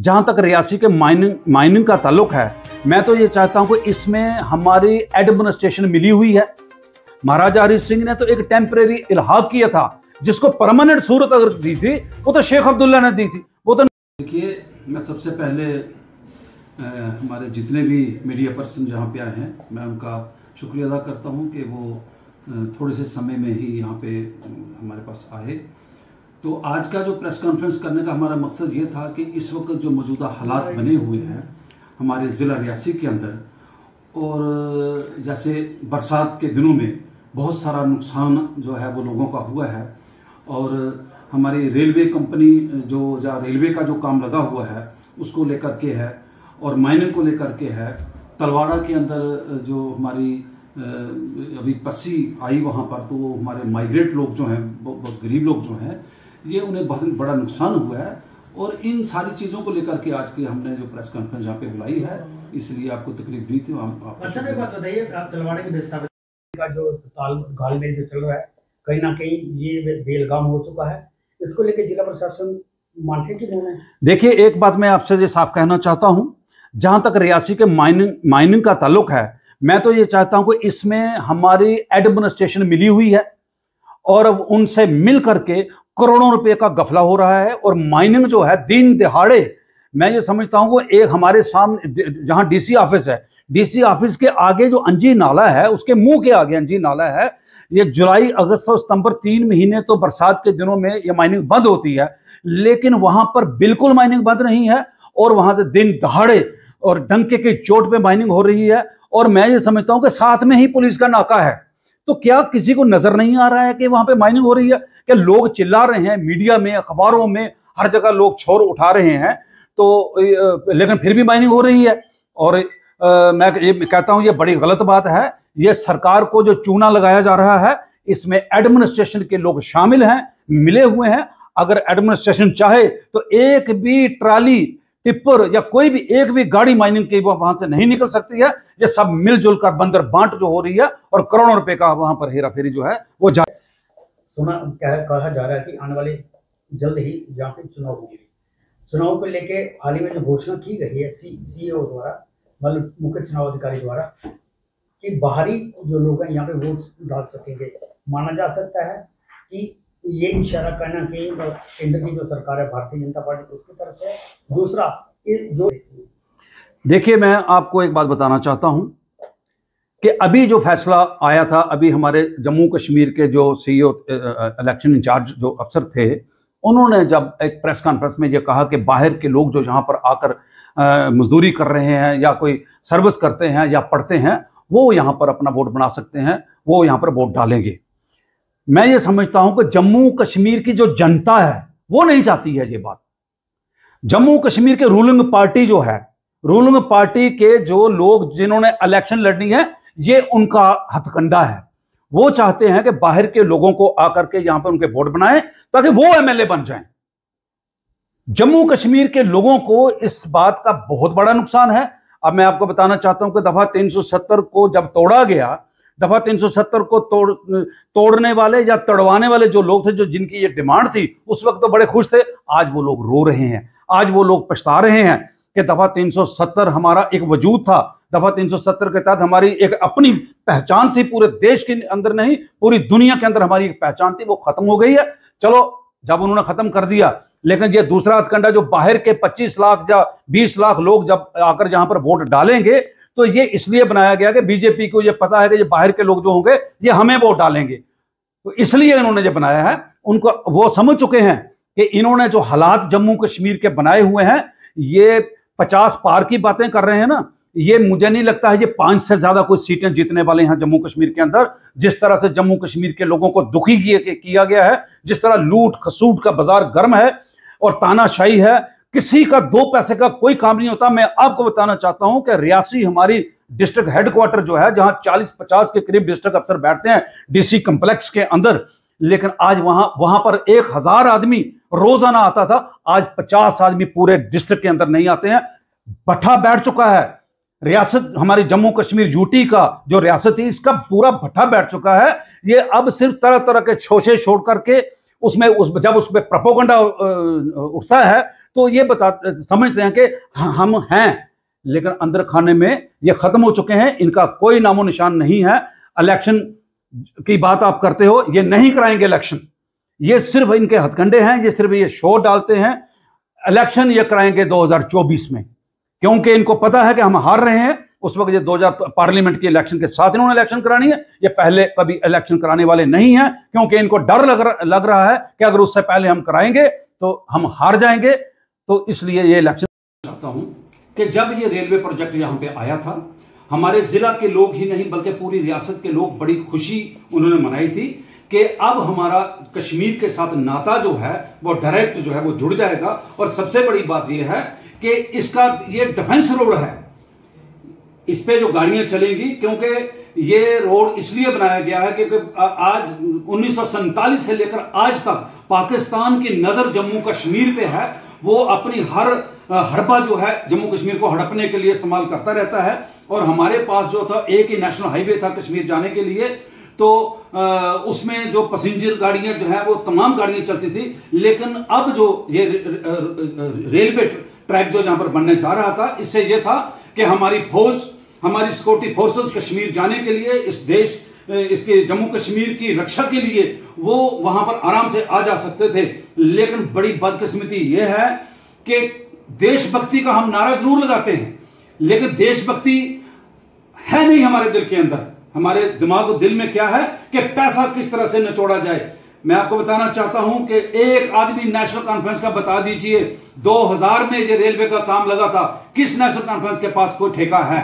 जहां तक रियासी के माइनिंग का ताल्लुक है, मैं तो ये चाहता हूं कि इसमें हमारी एडमिनिस्ट्रेशन मिली हुई है। महाराजा हरि सिंह ने तो एक टेम्परेरी इल्हाक किया था, जिसको परमानेंट सूरत अगर दी थी वो तो शेख अब्दुल्ला ने दी थी। वो तो देखिए, मैं सबसे पहले हमारे जितने भी मीडिया पर्सन जहाँ पे आए हैं, मैं उनका शुक्रिया अदा करता हूँ कि वो थोड़े से समय में ही यहाँ पे हमारे पास आए। तो आज का जो प्रेस कॉन्फ्रेंस करने का हमारा मकसद ये था कि इस वक्त जो मौजूदा हालात बने हुए हैं हमारे ज़िला रियासी के अंदर, और जैसे बरसात के दिनों में बहुत सारा नुकसान जो है वो लोगों का हुआ है, और हमारी रेलवे कंपनी जो रेलवे का जो काम लगा हुआ है उसको लेकर के है, और माइनिंग को लेकर के है। तलवाड़ा के अंदर जो हमारी अभी पस्सी आई वहाँ पर, तो वो हमारे माइग्रेट लोग जो हैं, गरीब लोग जो हैं, ये उन्हें बहुत बड़ा नुकसान हुआ है। और इन सारी चीज़ों को लेकर के आज की हमने जो प्रेस कॉन्फ्रेंस यहाँ पे बुलाई है, इसलिए आपको तकलीफ दी थी। अच्छा, एक बात बताइए, तलवाड़ा के विस्थापित का जो घालमेल जो चल रहा है, कहीं ना कहीं ये बेलगाम हो चुका है, इसको लेकर जिला प्रशासन मानते कि नहीं? देखिए, एक बात मैं आपसे ये साफ कहना चाहता हूँ, जहां तक रियासी के माइनिंग का ताल्लुक है, मैं तो ये चाहता हूं कि इसमें हमारी एडमिनिस्ट्रेशन मिली हुई है, और अब उनसे मिल करके करोड़ों रुपए का गफला हो रहा है। और माइनिंग जो है दिन दिहाड़े, मैं ये समझता हूं कि एक हमारे सामने जहां डीसी ऑफिस है, डीसी ऑफिस के आगे जो अंजी नाला है, उसके मुंह के आगे अंजी नाला है, ये जुलाई अगस्त और सितंबर 3 महीने तो बरसात के दिनों में ये माइनिंग बंद होती है, लेकिन वहां पर बिल्कुल माइनिंग बंद नहीं है, और वहां से दिन दहाड़े और डंके की चोट पे माइनिंग हो रही है। और मैं ये समझता हूं कि साथ में ही पुलिस का नाका है, तो क्या किसी को नजर नहीं आ रहा है कि वहां पे माइनिंग हो रही है? क्या लोग चिल्ला रहे हैं, मीडिया में, अखबारों में, हर जगह लोग छोर उठा रहे हैं, तो लेकिन फिर भी माइनिंग हो रही है। और मैं ये कहता हूं ये बड़ी गलत बात है। ये सरकार को जो चूना लगाया जा रहा है, इसमें एडमिनिस्ट्रेशन के लोग शामिल हैं, मिले हुए हैं। अगर एडमिनिस्ट्रेशन चाहे तो एक भी ट्राली, टिप्पर या कोई भी एक भी गाड़ी माइनिंग की वहां से नहीं निकल सकती है। ये सब मिलजुल कर बंदर बांट जो हो रही है, और करोड़ों रुपए का वहां पर हेरा फेरी जो है वो सुना कहा जा रहा है कि आने वाले जल्द ही यहाँ पे चुनाव होंगे। चुनाव को लेके हाल ही में जो घोषणा की गई है सीईओ द्वारा, मतलब मुख्य चुनाव अधिकारी द्वारा, कि बाहरी जो लोग हैं यहाँ पे वोट डाल सकेंगे, माना जा सकता है कि ये इशारा करना कि केंद्र की जो सरकार है भारतीय जनता पार्टी, उसकी तरफ से। दूसरा जो देखिए, मैं आपको एक बात बताना चाहता हूं कि अभी जो फैसला आया था, अभी हमारे जम्मू कश्मीर के जो सीईओ इलेक्शन इंचार्ज जो अफसर थे, उन्होंने जब एक प्रेस कॉन्फ्रेंस में ये कहा कि बाहर के लोग जो यहाँ पर आकर मजदूरी कर रहे हैं या कोई सर्विस करते हैं या पढ़ते हैं, वो यहाँ पर अपना वोट बना सकते हैं, वो यहाँ पर वोट डालेंगे। मैं ये समझता हूं कि जम्मू कश्मीर की जो जनता है वो नहीं चाहती है ये बात। जम्मू कश्मीर के रूलिंग पार्टी जो है, रूलिंग पार्टी के जो लोग जिन्होंने इलेक्शन लड़नी है, ये उनका हथकंडा है। वो चाहते हैं कि बाहर के लोगों को आकर के यहां पर उनके वोट बनाएं ताकि वो एमएलए बन जाएं। जम्मू कश्मीर के लोगों को इस बात का बहुत बड़ा नुकसान है। अब मैं आपको बताना चाहता हूं कि दफा 370 को जब तोड़ा गया, दफा 370 को तोड़ने वाले या तोड़वाने वाले जो लोग थे, जो जिनकी ये डिमांड थी, उस वक्त तो बड़े खुश थे। आज वो लोग रो रहे हैं, आज वो लोग पछता रहे हैं कि दफा 370 हमारा एक वजूद था। दफा 370 के तहत हमारी एक अपनी पहचान थी, पूरे देश के अंदर नहीं पूरी दुनिया के अंदर हमारी एक पहचान थी, वो खत्म हो गई है। चलो, जब उन्होंने खत्म कर दिया, लेकिन ये दूसरा हथकंडा जो बाहर के 25 लाख या 20 लाख लोग जब आकर जहां पर वोट डालेंगे, तो ये इसलिए बनाया गया कि बीजेपी को ये पता है कि ये बाहर के लोग जो होंगे ये हमें वोट डालेंगे, तो इसलिए इन्होंने ये बनाया है। उनको वो समझ चुके हैं कि इन्होंने जो हालात जम्मू कश्मीर के बनाए हुए हैं, ये 50 पार की बातें कर रहे हैं ना, ये मुझे नहीं लगता है ये 5 से ज्यादा कोई सीटें जीतने वाले हैं जम्मू कश्मीर के अंदर। जिस तरह से जम्मू कश्मीर के लोगों को दुखी किया गया है, जिस तरह लूट खसूट का बाजार गर्म है और तानाशाही है, किसी का 2 पैसे का कोई काम नहीं होता। मैं आपको बताना चाहता हूं कि रियासी हमारी डिस्ट्रिक्ट हेडक्वार्टर जो है, जहां 40-50 के करीब डिस्ट्रिक्ट अफसर बैठते हैं डीसी कम्प्लेक्स के अंदर, लेकिन आज वहां पर 1000 आदमी रोजाना आता था, आज 50 आदमी पूरे डिस्ट्रिक्ट के अंदर नहीं आते हैं। भट्ठा बैठ चुका है रियासत, हमारी जम्मू कश्मीर यूटी का जो रियासत है, इसका पूरा भट्ठा बैठ चुका है। ये अब सिर्फ तरह तरह के छोशे छोड़ करके जब उसमें प्रोपेगेंडा उठता है, तो ये समझते हैं कि हम हैं, लेकिन अंदर खाने में ये खत्म हो चुके हैं, इनका कोई नामो निशान नहीं है। इलेक्शन की बात आप करते हो, ये नहीं कराएंगे इलेक्शन, ये सिर्फ इनके हथकंडे हैं, ये सिर्फ ये शोर डालते हैं। इलेक्शन ये कराएंगे 2024 में, क्योंकि इनको पता है कि हम हार रहे हैं। उस वक्त ये 2000 पार्लियामेंट की इलेक्शन के साथ इन्होंने इलेक्शन करानी है, ये पहले कभी इलेक्शन कराने वाले नहीं हैं, क्योंकि इनको डर लग रहा है कि अगर उससे पहले हम कराएंगे तो हम हार जाएंगे। तो इसलिए ये इलेक्शन चाहता हूं कि जब ये रेलवे प्रोजेक्ट यहां पे आया था, हमारे जिला के लोग ही नहीं बल्कि पूरी रियासत के लोग बड़ी खुशी उन्होंने मनाई थी कि अब हमारा कश्मीर के साथ नाता जो है वो डायरेक्ट जो है वो जुड़ जाएगा। और सबसे बड़ी बात यह है कि इसका ये डिफेंस रोड है, इस पे जो गाड़ियां चलेंगी, क्योंकि ये रोड इसलिए बनाया गया है कि आज 1947 से लेकर आज तक पाकिस्तान की नजर जम्मू कश्मीर पे है। वो अपनी हर हड़पा जो है जम्मू कश्मीर को हड़पने के लिए इस्तेमाल करता रहता है। और हमारे पास जो था एक ही नेशनल हाईवे था कश्मीर जाने के लिए, तो उसमें जो पैसेंजर गाड़ियां जो है वो तमाम गाड़ियां चलती थी। लेकिन अब जो ये रेलवे ट्रैक जो जहां पर बनने जा रहा था, इससे ये था कि हमारी फौज, हमारी सिक्योरिटी फोर्सेस कश्मीर जाने के लिए, इस देश इसके जम्मू कश्मीर की रक्षा के लिए वो वहां पर आराम से आ जा सकते थे। लेकिन बड़ी बदकिस्मती यह है कि देशभक्ति का हम नारा जरूर लगाते हैं, लेकिन देशभक्ति है नहीं हमारे दिल के अंदर। हमारे दिमाग और दिल में क्या है कि पैसा किस तरह से निचोड़ा जाए। मैं आपको बताना चाहता हूं कि एक आदमी नेशनल कॉन्फ्रेंस का बता दीजिए, 2000 में ये रेलवे का काम लगा था, किस नेशनल कॉन्फ्रेंस के पास कोई ठेका है?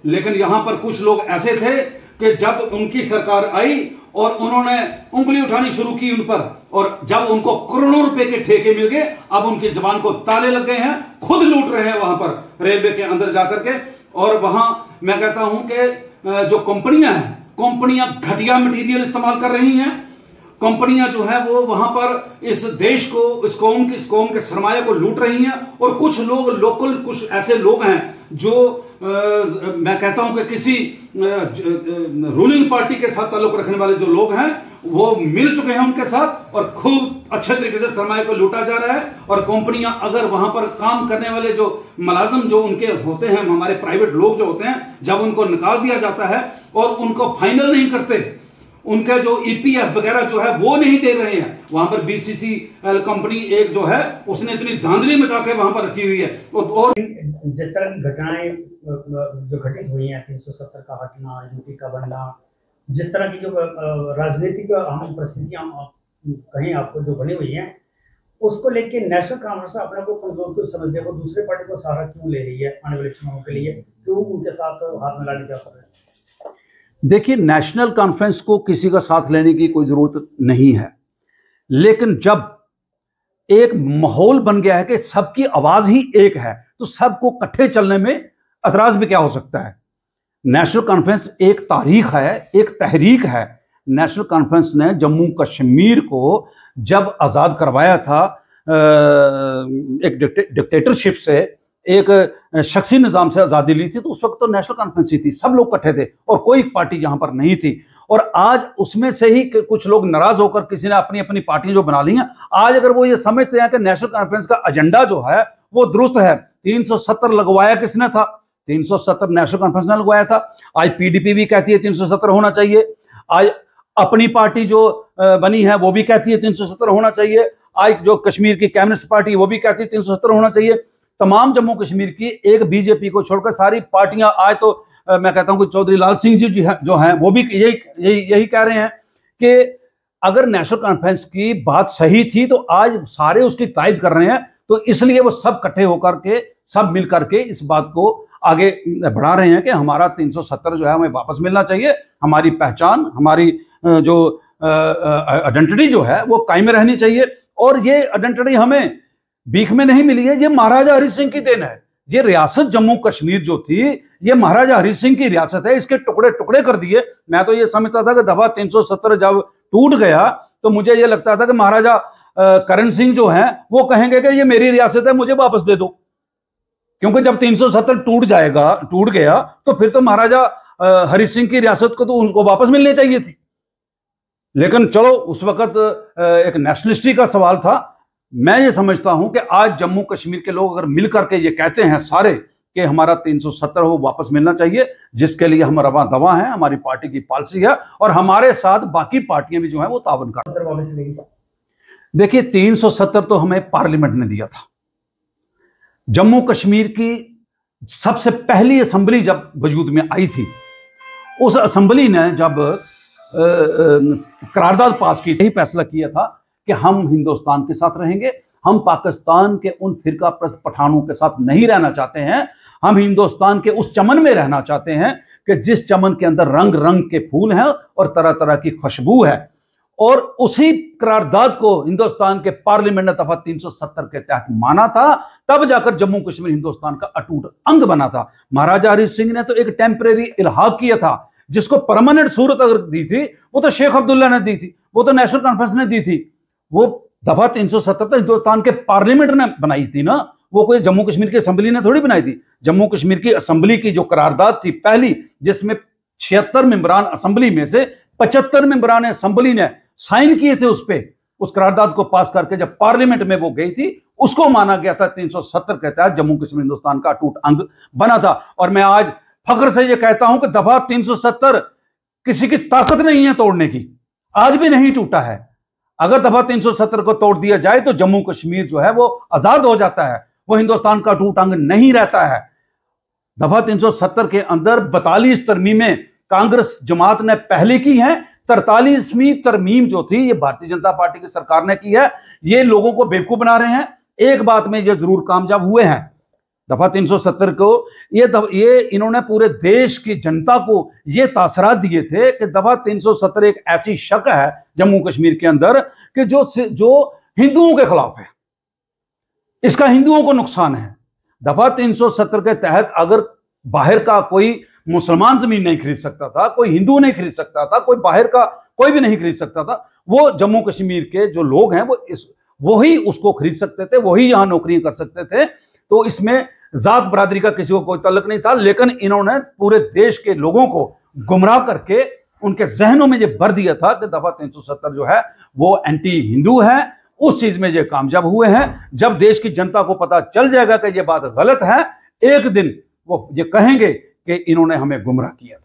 लेकिन यहां पर कुछ लोग ऐसे थे कि जब उनकी सरकार आई और उन्होंने उंगली उठानी शुरू की उन पर, और जब उनको करोड़ों रुपए के ठेके मिल गए, अब उनकी जबान को ताले लग गए हैं, खुद लूट रहे हैं वहां पर रेलवे के अंदर जाकर के। और वहां मैं कहता हूं कि जो कंपनियां हैं, कंपनियां घटिया मटेरियल इस्तेमाल कर रही हैं। कंपनियां जो है वो वहां पर इस देश को, इस कौम के सरमाए को लूट रही हैं। और कुछ लोग लोकल, कुछ ऐसे लोग हैं जो मैं कहता हूं कि किसी रूलिंग पार्टी के साथ ताल्लुक रखने वाले जो लोग हैं वो मिल चुके हैं उनके साथ, और खूब अच्छे तरीके से सरमाए को लूटा जा रहा है। और कंपनियां अगर वहां पर काम करने वाले जो मुलाजिम जो उनके होते हैं, हमारे प्राइवेट लोग जो होते हैं, जब उनको निकाल दिया जाता है और उनको फाइनल नहीं करते, उनका जो ईपीएफ वगैरह जो है वो नहीं दे रहे हैं, वहां पर बीसीसीएल कंपनी एक जो है उसने इतनी धांधली मचा के वहां पर रखी हुई है। और जिस तरह की घटनाएं जो घटित हुई हैं, 370 का हटना, यूपी का बनना, जिस तरह की जो राजनीतिक हम परिस्थितियां कहीं आपको जो बनी हुई हैं, उसको लेके नेशनल कांग्रेस अपने को कमजोर क्यों समझ रही है? वो दूसरे पार्टी को सहारा क्यों ले रही है आने वाले चुनावों के लिए? क्यों उनके साथ हाथ मिलाने का कर रहे हैं? देखिए, नेशनल कॉन्फ्रेंस को किसी का साथ लेने की कोई जरूरत नहीं है, लेकिन जब एक माहौल बन गया है कि सबकी आवाज ही एक है, तो सबको इकट्ठे चलने में एतराज भी क्या हो सकता है? नेशनल कॉन्फ्रेंस एक तारीख है, एक तहरीक है। नेशनल कॉन्फ्रेंस ने जम्मू कश्मीर को जब आजाद करवाया था एक डिक्टेटरशिप से, एक शख्सी निजाम से आजादी ली थी, तो उस वक्त तो नेशनल कॉन्फ्रेंस ही थी, सब लोग इकट्ठे थे और कोई पार्टी यहां पर नहीं थी। और आज उसमें से ही कुछ लोग नाराज होकर किसी ने अपनी अपनी पार्टी जो बना ली है। आज अगर वो ये समझते हैं कि नेशनल कॉन्फ्रेंस का एजेंडा जो है वो दुरुस्त है, 370 लगवाया किसने था? 370 नेशनल कॉन्फ्रेंस ने लगवाया था। आज पीडीपी भी कहती है 370 होना चाहिए। आज अपनी पार्टी जो बनी है वो भी कहती है 370 होना चाहिए। आज जो कश्मीर की कम्युनिस्ट पार्टी वो भी कहती है 370 होना चाहिए। तमाम जम्मू कश्मीर की, एक बीजेपी को छोड़कर सारी पार्टियां आज तो मैं कहता हूं कि चौधरी लाल सिंह जी जो हैं वो भी यही कह रहे हैं कि अगर नेशनल कॉन्फ्रेंस की बात सही थी तो आज सारे उसकी तायद कर रहे हैं। तो इसलिए वो सब इकट्ठे होकर के, सब मिल करके इस बात को आगे बढ़ा रहे हैं कि हमारा 370 जो है हमें वापस मिलना चाहिए। हमारी पहचान, हमारी जो आइडेंटिटी जो है वो कायम रहनी चाहिए। और ये आइडेंटिटी हमें भीख में नहीं मिली है, ये महाराजा हरि सिंह की देन है। ये रियासत जम्मू कश्मीर जो थी, ये महाराजा हरि सिंह की रियासत है, इसके टुकड़े टुकड़े कर दिए। मैं तो ये समझता था कि दफा 370 जब टूट गया तो मुझे ये लगता था कि महाराजा करण सिंह जो हैं वो कहेंगे कि ये मेरी रियासत है, मुझे वापस दे दो। क्योंकि जब 370 टूट गया तो फिर तो महाराजा हरि सिंह की रियासत को तो उनको वापस मिलनी चाहिए थी। लेकिन चलो, उस वक्त एक नेशनलिस्टी का सवाल था, मैं ये समझता हूं कि आज जम्मू कश्मीर के लोग अगर मिलकर के ये कहते हैं सारे कि हमारा 370 वो वापस मिलना चाहिए, जिसके लिए हम रवा दवा हैं, हमारी पार्टी की पॉलिसी है और हमारे साथ बाकी पार्टियां भी जो है वो तावन कर। देखिए 370 तो हमें पार्लियामेंट ने दिया था। जम्मू कश्मीर की सबसे पहली असेंबली जब वजूद में आई थी, उस असेंबली ने जब करारदाद पास की थी, फैसला किया था कि हम हिंदुस्तान के साथ रहेंगे, हम पाकिस्तान के उन फिरका प्रस्त पठानों के साथ नहीं रहना चाहते हैं, हम हिंदुस्तान के उस चमन में रहना चाहते हैं कि जिस चमन के अंदर रंग रंग के फूल हैं और तरह तरह की खुशबू है। और उसी करारदाद को हिंदुस्तान के पार्लियामेंट ने दफा 370 के तहत माना था, तब जाकर जम्मू कश्मीर हिंदुस्तान का अटूट अंग बना था। महाराजा हरि सिंह ने तो एक टेम्परेरी इल्हाक किया था, जिसको परमानेंट सूरत अगर दी थी वो तो शेख अब्दुल्ला ने दी थी, वो तो नेशनल कॉन्फ्रेंस ने दी थी। वो दफा 370 तो हिंदुस्तान के पार्लियामेंट ने बनाई थी ना, वो कोई जम्मू कश्मीर की असेंबली ने थोड़ी बनाई थी। जम्मू कश्मीर की असेंबली की जो करारदाद थी पहली, जिसमें 76 मेंबरान असेंबली में से 75 मेंबरान असेंबली ने साइन किए थे उस पे, उस करारदाद को पास करके जब पार्लियामेंट में वो गई थी, उसको माना गया था 370 के तहत जम्मू कश्मीर हिंदुस्तान का अटूट अंग बना था। और मैं आज फख्र से ये कहता हूं कि दफा 370 किसी की ताकत नहीं है तोड़ने की, आज भी नहीं टूटा है। अगर दफा 370 को तोड़ दिया जाए तो जम्मू कश्मीर जो है वो आजाद हो जाता है, वो हिंदुस्तान का अटूट अंग नहीं रहता है। दफा 370 के अंदर 42 तरमीमें कांग्रेस जमात ने पहले की हैं, 43वीं तरमीम जो थी ये भारतीय जनता पार्टी की सरकार ने की है। ये लोगों को बेवकूफ बना रहे हैं। एक बात में ये जरूर कामयाब हुए हैं, दफा 370 को ये इन्होंने पूरे देश की जनता को ये तासरात दिए थे कि दफा 370 एक ऐसी शक है जम्मू कश्मीर के अंदर कि जो हिंदुओं के खिलाफ है, इसका हिंदुओं को नुकसान है। दफा 370 के तहत अगर बाहर का कोई मुसलमान जमीन नहीं खरीद सकता था, कोई हिंदू नहीं खरीद सकता था, कोई बाहर का कोई भी नहीं खरीद सकता था, वो जम्मू कश्मीर के जो लोग हैं वो ही उसको खरीद सकते थे, वही यहां नौकरियां कर सकते थे। तो इसमें जात बरादरी का किसी को कोई तल्लक नहीं था, लेकिन इन्होंने पूरे देश के लोगों को गुमराह करके उनके जहनों में ये भर दिया था कि दफा 370 जो है वो एंटी हिंदू है। उस चीज में ये कामयाब हुए हैं। जब देश की जनता को पता चल जाएगा कि ये बात गलत है, एक दिन वो ये कहेंगे कि इन्होंने हमें गुमराह किया।